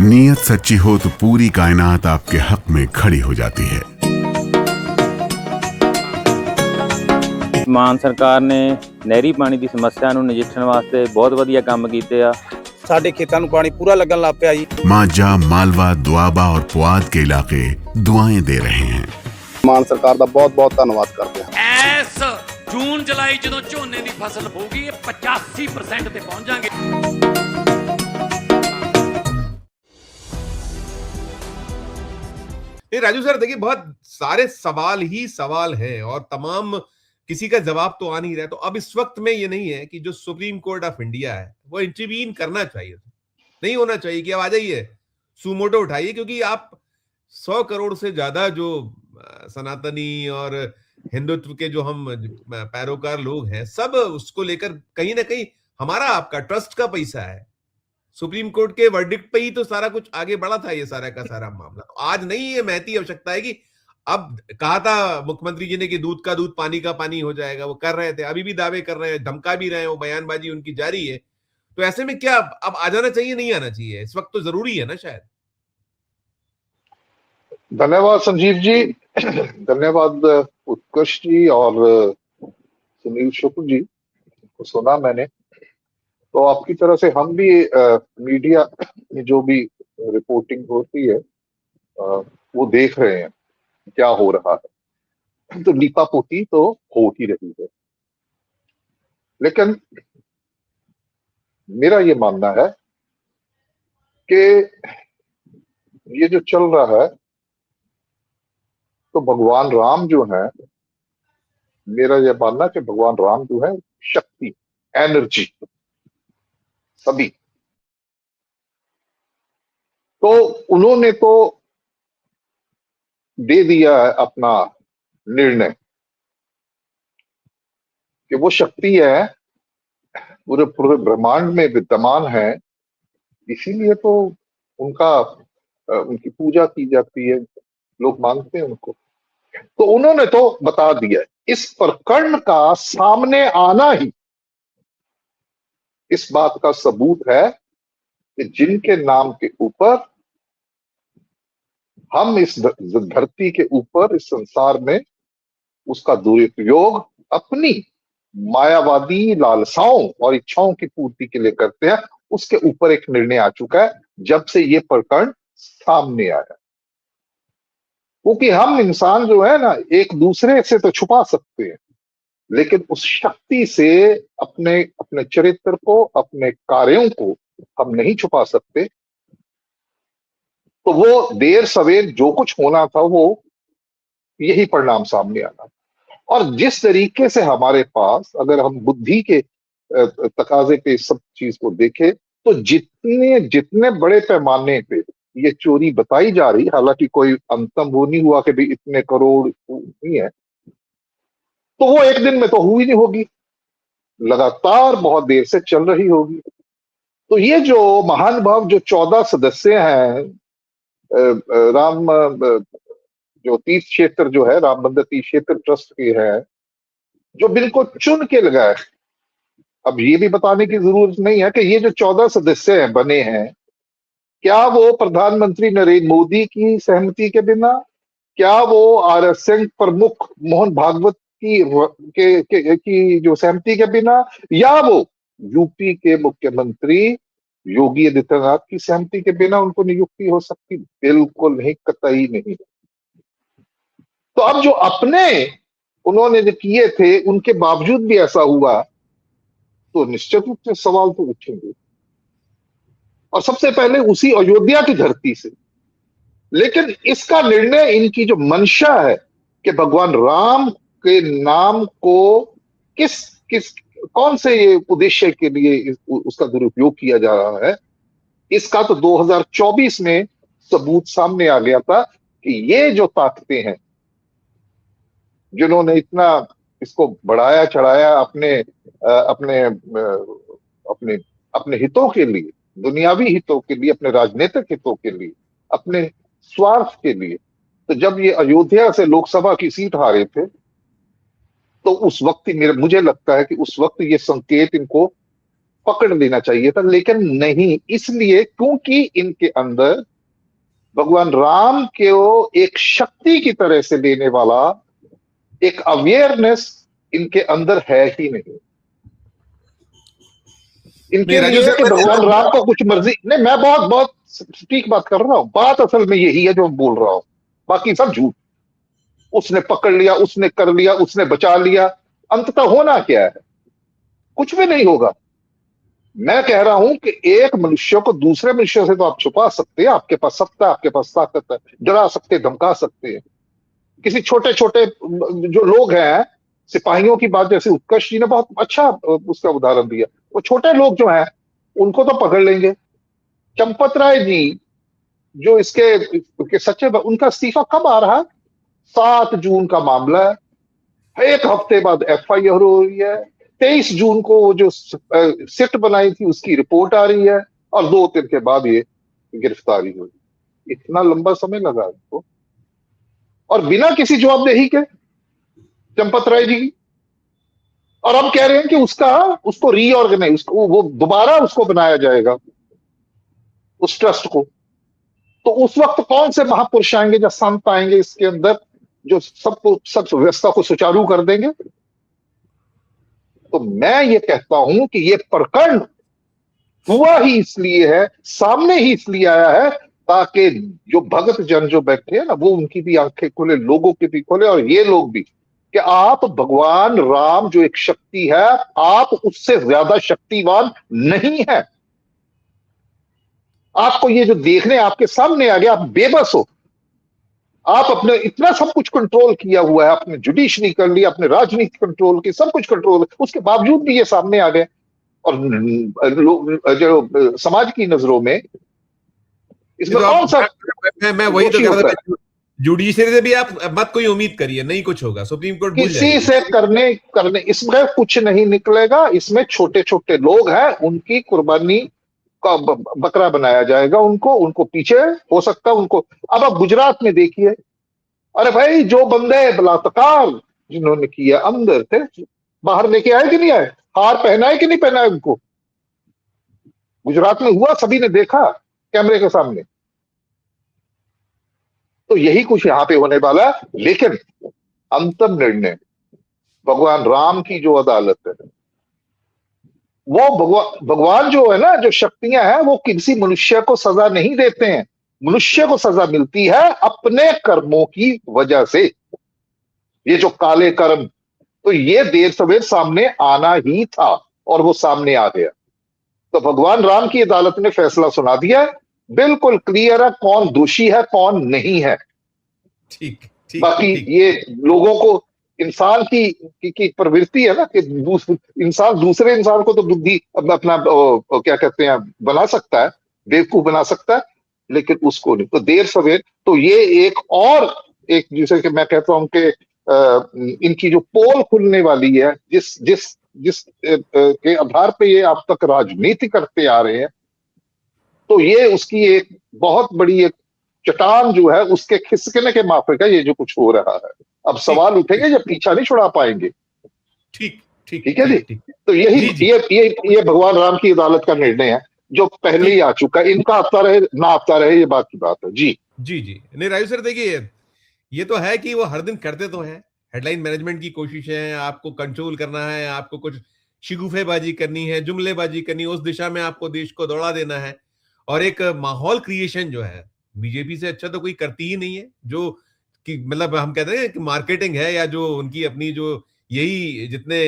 नीयत सच्ची हो तो पूरी कायनात आपके हक में खड़ी हो जाती है। ਮਾਨ ਸਰਕਾਰ ਨੇ ਨਹਿਰੀ ਪਾਣੀ ਦੀ ਸਮੱਸਿਆ ਨੂੰ ਨਜਿੱਠਣ ਵਾਸਤੇ ਬਹੁਤ ਵਧੀਆ ਕੰਮ ਕੀਤੇ ਆ। ਸਾਡੇ ਖੇਤਾਂ ਨੂੰ ਪਾਣੀ ਪੂਰਾ ਲੱਗਣ ਲੱਗ ਪਿਆ ਜੀ। मांझा, मालवा, दुआबा और पुआध के इलाके दुआएं दे रहे हैं। ਮਾਨ ਸਰਕਾਰ ਦਾ ਬਹੁਤ ਬਹੁਤ ਧੰਨਵਾਦ ਕਰਦੇ ਹਾਂ। ਇਸ ਜੂਨ ਜੁਲਾਈ ਜਦੋਂ ਝੋਨੇ ਦੀ ਫਸਲ ਹੋਊਗੀ ਇਹ 85% ਤੇ ਪਹੁੰਚ ਜਾਾਂਗੇ। राजू सर देखिए, बहुत सारे सवाल ही सवाल हैं और तमाम किसी का जवाब तो आ नहीं रहा। तो अब इस वक्त में ये नहीं है कि जो सुप्रीम कोर्ट ऑफ इंडिया है वो इंटरवीन करना चाहिए, नहीं होना चाहिए कि अब आ जाइए सुमोटो उठाइए, क्योंकि आप 100 करोड़ से ज्यादा जो सनातनी और हिंदुत्व के जो हम पैरोकार लोग हैं, सब उसको लेकर कहीं ना कहीं हमारा आपका ट्रस्ट का पैसा है। सुप्रीम कोर्ट के वर्डिक्ट पे ही तो सारा कुछ आगे बढ़ा था, ये सारा का सारा मामला। तो आज नहीं ये महती आवश्यकता है कि अब कहा था मुख्यमंत्री जी ने कि दूध का दूध पानी का पानी हो जाएगा, वो कर रहे थे, अभी भी दावे कर रहे हैं, धमका भी रहे हैं, वो बयानबाजी उनकी जारी है। तो ऐसे में क्या अब आ जाना चाहिए, नहीं आना चाहिए? इस वक्त तो जरूरी है ना शायद। धन्यवाद संजीव जी, धन्यवाद उत्कर्ष जी और सुनील शुक्ल जी को सुना मैंने। तो आपकी तरह से हम भी मीडिया में जो भी रिपोर्टिंग होती है वो देख रहे हैं क्या हो रहा है। तो लीपापोती तो हो ही रही है, लेकिन मेरा ये मानना है कि ये जो चल रहा है, तो भगवान राम जो है, मेरा ये मानना है कि भगवान राम जो है शक्ति, एनर्जी, सभी, तो उन्होंने तो दे दिया है अपना निर्णय कि वो शक्ति है, पूरे पूरे ब्रह्मांड में विद्यमान है, इसीलिए तो उनकी पूजा की जाती है, लोग मानते हैं उनको। तो उन्होंने तो बता दिया। इस प्रकरण का सामने आना ही इस बात का सबूत है कि जिनके नाम के ऊपर हम इस धरती के ऊपर, इस संसार में उसका दुरुपयोग अपनी मायावादी लालसाओं और इच्छाओं की पूर्ति के लिए करते हैं, उसके ऊपर एक निर्णय आ चुका है जब से ये प्रकरण सामने आया। क्योंकि हम इंसान जो है ना, एक दूसरे से तो छुपा सकते हैं, लेकिन उस शक्ति से अपने अपने चरित्र को, अपने कार्यों को हम नहीं छुपा सकते। तो वो देर सवेर जो कुछ होना था वो यही परिणाम सामने आना। और जिस तरीके से हमारे पास, अगर हम बुद्धि के तकाजे पे सब चीज को देखें, तो जितने जितने बड़े पैमाने पे ये चोरी बताई जा रही, हालांकि कोई अंतम वो नहीं हुआ कि भी इतने करोड़ नहीं है, तो वो एक दिन में तो हुई नहीं होगी, लगातार बहुत देर से चल रही होगी। तो ये जो महानुभाव जो 14 सदस्य हैं, राम जो तीर्थ क्षेत्र जो है, राम मंदिर तीर्थ क्षेत्र ट्रस्ट के हैं, जो बिल्कुल चुन के लगाए। अब ये भी बताने की जरूरत नहीं है कि ये जो 14 सदस्य हैं बने हैं, क्या वो प्रधानमंत्री नरेंद्र मोदी की सहमति के बिना, क्या वो आरएसएस प्रमुख मोहन भागवत की जो सहमति के बिना, या वो यूपी के मुख्यमंत्री योगी आदित्यनाथ की सहमति के बिना उनको नियुक्ति हो सकती? बिल्कुल नहीं, कतई नहीं। तो अब जो अपने उन्होंने जो किए थे, उनके बावजूद भी ऐसा हुआ, तो निश्चित रूप से सवाल तो उठेंगे, और सबसे पहले उसी अयोध्या की धरती से। लेकिन इसका निर्णय, इनकी जो मंशा है कि भगवान राम के नाम को कौन से ये उद्देश्य के लिए उसका दुरुपयोग किया जा रहा है, इसका तो 2024 में सबूत सामने आ गया था कि ये जो ताकतें हैं, जिन्होंने इतना इसको बढ़ाया चढ़ाया अपने अपने अपने अपने हितों के लिए, दुनियावी हितों के लिए, अपने राजनीतिक हितों के लिए, अपने स्वार्थ के लिए। तो जब ये अयोध्या से लोकसभा की सीट हारे थे, तो उस वक्त मुझे लगता है कि उस वक्त ये संकेत इनको पकड़ लेना चाहिए था, लेकिन नहीं, इसलिए क्योंकि इनके अंदर भगवान राम को एक शक्ति की तरह से लेने वाला एक अवेयरनेस इनके अंदर है ही नहीं। इनके राजू लिए सर, कि भगवान राम को कुछ मर्जी नहीं। मैं बहुत बहुत ठीक बात कर रहा हूं, बात असल में यही है जो मैं बोल रहा हूं, बाकी सब झूठ। उसने पकड़ लिया, उसने कर लिया, उसने बचा लिया, अंततः होना क्या है? कुछ भी नहीं होगा। मैं कह रहा हूं कि एक मनुष्य को दूसरे मनुष्य से तो आप छुपा सकते हैं, आपके पास सत्ता, आपके पास ताकत है, डरा सकते, धमका सकते हैं। किसी छोटे छोटे जो लोग हैं, सिपाहियों की बात जैसे उत्कर्ष जी ने बहुत अच्छा उसका उदाहरण दिया, वो छोटे लोग जो हैं उनको तो पकड़ लेंगे। चंपत राय जी जो इसके सच्चे, उनका इस्तीफा कब आ रहा है? 7 जून का मामला है, एक हफ्ते बाद एफआईआर हो रही है, 23 जून को वो जो सिट बनाई थी उसकी रिपोर्ट आ रही है, और 2 दिन के बाद ये गिरफ्तारी हुई। इतना लंबा समय लगा इनको, और बिना किसी जवाबदेही के चंपत राय जी की। और हम कह रहे हैं कि उसको रीऑर्गेनाइज, उसको वो दोबारा उसको बनाया जाएगा, उस ट्रस्ट को। तो उस वक्त कौन से महापुरुष आएंगे, जो संत आएंगे इसके अंदर, जो सब व्यवस्था को सुचारू कर देंगे? तो मैं ये कहता हूं कि ये प्रकरण हुआ ही इसलिए है, सामने ही इसलिए आया है, ताकि जो भगत जन जो बैठे हैं ना, वो उनकी भी आंखें खुले, लोगों की भी खुले, और ये लोग भी, कि आप भगवान राम जो एक शक्ति है, आप उससे ज्यादा शक्तिवान नहीं है। आपको ये जो देखने आपके सामने आ गया, आप बेबस हो। आप अपने इतना सब कुछ कंट्रोल किया हुआ है, आपने जुडिशरी कर लिया, अपने राजनीति कंट्रोल की, सब कुछ कंट्रोल, उसके बावजूद भी ये सामने आ गए। और जो समाज की नजरों में इसमें तो कौन सा, मैं वही तो कह रहा था, जुडिशरी से भी आप मत कोई उम्मीद करिए, नहीं कुछ होगा, सुप्रीम कोर्ट भूल किसी जाएगी। से करने इसमें कुछ नहीं निकलेगा। इसमें छोटे छोटे लोग हैं, उनकी कुर्बानी का बकरा बनाया जाएगा, उनको पीछे हो सकता है उनको। अब आप गुजरात में देखिए, अरे भाई जो बंदे बलात्कार जिन्होंने किया अंदर थे, बाहर लेके आए कि नहीं आए? हार पहनाए कि नहीं पहनाए उनको? गुजरात में हुआ, सभी ने देखा कैमरे के सामने। तो यही कुछ यहां पे होने वाला है। लेकिन अंतिम निर्णय भगवान राम की जो अदालत है, वो भगवान जो है ना, जो शक्तियां हैं, वो किसी मनुष्य को सजा नहीं देते हैं। मनुष्य को सजा मिलती है अपने कर्मों की वजह से। ये जो काले कर्म, तो ये देर सवेर सामने आना ही था, और वो सामने आ गया। तो भगवान राम की अदालत ने फैसला सुना दिया, बिल्कुल क्लियर है कौन दोषी है कौन नहीं है। ठीक। बाकी ये लोगों को, इंसान की प्रवृत्ति है ना कि इंसान दूसरे इंसान को तो बुद्धि अपना क्या कहते हैं बना सकता है, बेवकूफ बना सकता है, लेकिन उसको नहीं। तो देर सवेर तो ये एक जिसे कि मैं कहता हूं कि इनकी जो पोल खुलने वाली है, जिस के आधार पे ये अब तक राजनीति करते आ रहे हैं, तो ये उसकी एक बहुत बड़ी एक चट्टान जो है, उसके खिसकने के माफिक है ये जो कुछ हो रहा है। अब सवाल उठेंगे जब पीछा नहीं छुड़ा पाएंगे। ठीक है जी। तो ये भगवान राम की अदालत का निर्णय है, जो पहले ही आ चुका है। इनका आता रहे ना आता रहे, ये बात की बात है। जी। नहीं राजू सर, देखिए ये तो है कि वो हर दिन करते तो हैं, हेडलाइन मैनेजमेंट की कोशिश है, आपको कंट्रोल करना है, आपको कुछ शिगुफेबाजी करनी है, जुमलेबाजी करनी है, उस दिशा में आपको देश को दौड़ा देना है, और एक माहौल क्रिएशन जो है बीजेपी से अच्छा तो कोई करती ही नहीं है। जो कि मतलब हम कहते हैं कि मार्केटिंग है, या जो उनकी अपनी जो यही जितने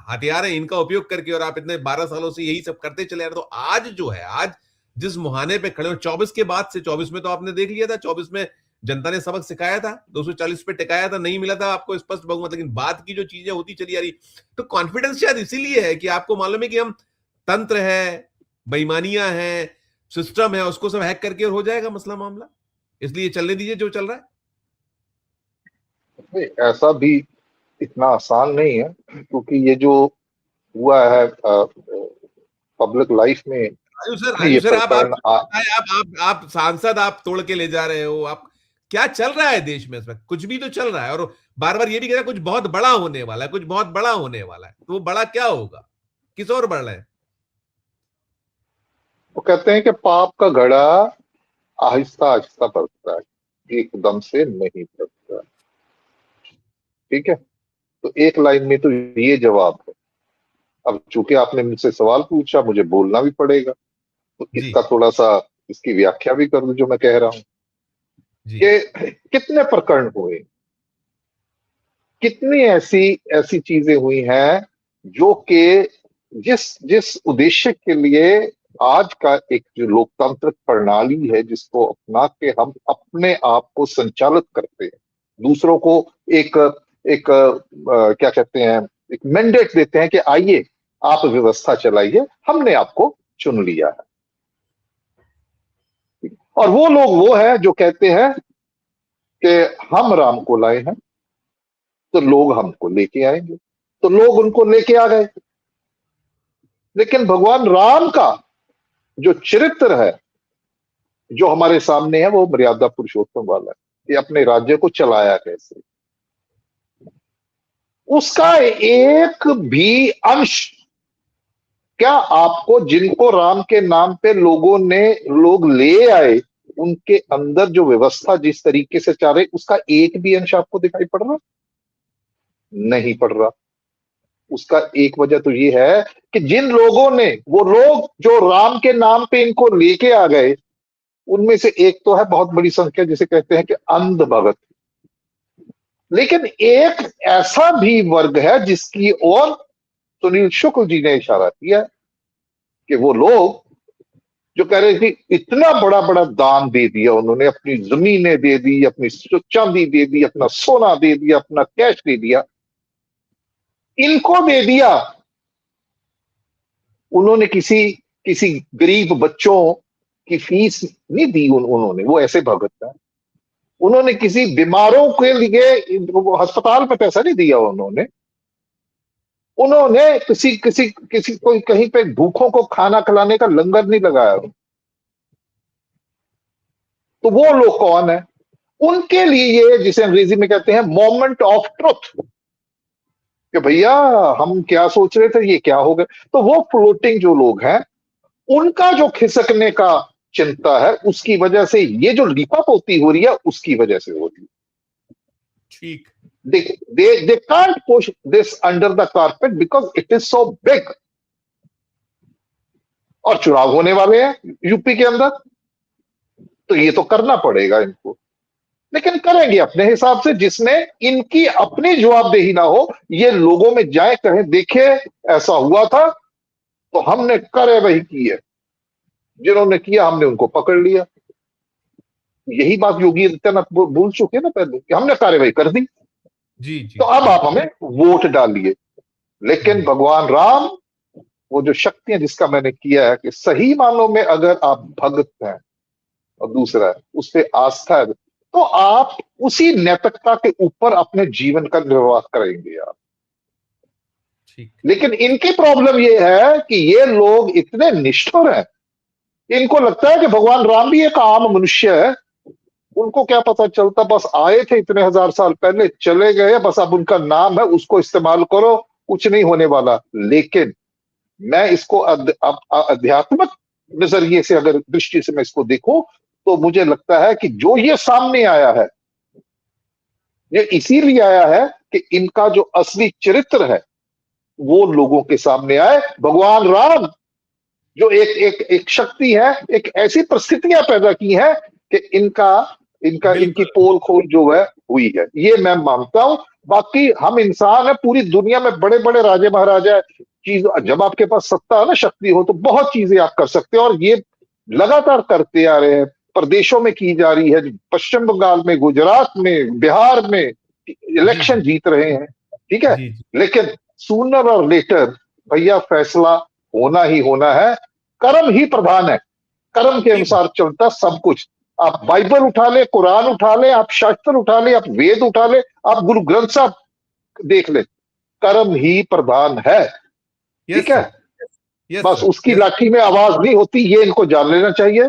हथियार हैं इनका उपयोग करके, और आप इतने 12 सालों से यही सब करते चले आ रहे। तो आज जो है, आज जिस मुहाने पे खड़े हो, 24 के बाद से, 24 में तो आपने देख लिया था, 24 में जनता ने सबक सिखाया था, 240 पे टिकाया था, नहीं मिला था आपको स्पष्ट बहुमत, लेकिन बाद की जो चीजें होती चली आ रही, तो कॉन्फिडेंस शायद इसीलिए है कि आपको मालूम है कि हम तंत्र है, बेईमानियां हैं, सिस्टम है, उसको सब हैक करके और हो जाएगा मसला मामला, इसलिए चलने दीजिए जो चल रहा है। ऐसा भी इतना आसान नहीं है, क्योंकि ये जो हुआ है पब्लिक लाइफ में, राजू सर आप सांसद आप तोड़ के ले जा रहे हो। आप क्या चल रहा है देश में इस वक्त? कुछ भी तो चल रहा है, और बार बार ये भी कह रहा है कुछ बहुत बड़ा होने वाला है, कुछ बहुत बड़ा होने वाला है। तो वो बड़ा क्या होगा? किस और बढ़ रहा है? वो कहते हैं कि पाप का घड़ा आहिस्ता आहिस्ता बढ़ता है, एकदम से नहीं बढ़ता। ठीक है, तो एक लाइन में तो ये जवाब है। अब चूंकि आपने मुझसे सवाल पूछा, मुझे बोलना भी पड़ेगा, तो जी इसका थोड़ा सा इसकी व्याख्या भी कर दूं जो मैं कह रहा हूं जी कि कितने प्रकरण हुए, कितनी ऐसी ऐसी चीजें हुई हैं जो कि जिस जिस उद्देश्य के लिए आज का एक जो लोकतांत्रिक प्रणाली है, जिसको अपना के हम अपने आप को संचालित करते हैं, दूसरों को एक एक क्या कहते हैं, एक मैंडेट देते हैं कि आइए आप व्यवस्था चलाइए, हमने आपको चुन लिया है। और वो लोग वो है जो कहते हैं कि हम राम को लाए हैं, तो लोग हमको लेके आएंगे, तो लोग उनको लेके आ गए। लेकिन भगवान राम का जो चरित्र है जो हमारे सामने है, वो मर्यादा पुरुषोत्तम वाला है कि अपने राज्य को चलाया कैसे, उसका एक भी अंश क्या आपको, जिनको राम के नाम पे लोग ले आए, उनके अंदर जो व्यवस्था जिस तरीके से चल रही, उसका एक भी अंश आपको दिखाई पड़ रहा? नहीं पड़ रहा। उसका एक वजह तो ये है कि जिन लोगों ने, वो लोग जो राम के नाम पे इनको लेके आ गए, उनमें से एक तो है बहुत बड़ी संख्या जिसे कहते हैं कि अंध भगत, लेकिन एक ऐसा भी वर्ग है जिसकी ओर सुनील शुक्ल जी ने इशारा किया कि वो लोग जो कह रहे थे इतना बड़ा बड़ा दान दे दिया उन्होंने, अपनी जमीनें दे दी, अपनी चांदी दे दी, अपना सोना दे दिया, अपना कैश दे दिया, इनको दे दिया। उन्होंने किसी गरीब बच्चों की फीस नहीं दी उन्होंने, वो ऐसे भगत है। उन्होंने किसी बीमारों के लिए अस्पताल में पैसा नहीं दिया, उन्होंने किसी कोई कहीं पे भूखों को खाना खिलाने का लंगर नहीं लगाया। तो वो लोग कौन है? उनके लिए ये जिसे अंग्रेजी में कहते हैं मोमेंट ऑफ ट्रुथ, कि भैया हम क्या सोच रहे थे, ये क्या हो गया। तो वो फ्लोटिंग जो लोग हैं, उनका जो खिसकने का चिंता है, उसकी वजह से ये जो लिपापोती हो रही है, उसकी वजह से हो रही है। ठीक, they can't push this under the carpet because it is so big। और चुनाव होने वाले हैं यूपी के अंदर, तो ये तो करना पड़ेगा इनको, लेकिन करेंगे अपने हिसाब से, जिसमें इनकी अपनी जवाबदेही ना हो। ये लोगों में जाए, कहें देखे ऐसा हुआ था तो हमने कार्रवाई की है, जिन्होंने किया हमने उनको पकड़ लिया। यही बात योगी आदित्यनाथ भूल चुके ना पहले, कि हमने कार्रवाई कर दी, जी जी। तो अब आप हमें वोट डालिए। लेकिन भगवान राम, वो जो शक्तियां जिसका मैंने किया है कि सही मानों में अगर आप भक्त हैं और दूसरा है उस पर आस्था है, तो आप उसी नैतिकता के ऊपर अपने जीवन का निर्वाह करेंगे आप। ठीक, लेकिन इनकी प्रॉब्लम ये है कि ये लोग इतने निष्ठुर हैं, इनको लगता है कि भगवान राम भी एक आम मनुष्य है। उनको क्या पता चलता, बस आए थे इतने हजार साल पहले, चले गए, बस अब उनका नाम है, उसको इस्तेमाल करो, कुछ नहीं होने वाला। लेकिन मैं इसको आध्यात्मिक नजरिए से अगर दृष्टि से मैं इसको देखूं, तो मुझे लगता है कि जो ये सामने आया है, ये इसीलिए आया है कि इनका जो असली चरित्र है वो लोगों के सामने आए। भगवान राम जो एक शक्ति है, एक ऐसी परिस्थितियां पैदा की हैं कि इनकी पोल खोल जो है हुई है, ये मैं मानता हूं। बाकी हम इंसान है, पूरी दुनिया में बड़े बड़े राजे महाराजा चीज, जब आपके पास सत्ता है ना, शक्ति हो, तो बहुत चीजें आप कर सकते हो, और ये लगातार करते आ रहे हैं। प्रदेशों में की जा रही है, पश्चिम बंगाल में, गुजरात में, बिहार में इलेक्शन जीत रहे हैं, ठीक है। लेकिन सूनर और लेटर भैया फैसला होना ही होना है। कर्म ही प्रधान है, कर्म के अनुसार चलता सब कुछ। आप बाइबल उठा ले, कुरान उठा ले, आप शास्त्र उठा ले, आप वेद उठा ले, आप गुरु ग्रंथ साहब देख ले, कर्म ही प्रधान है, ठीक है। बस उसकी लाठी में आवाज नहीं होती, ये इनको जान लेना चाहिए।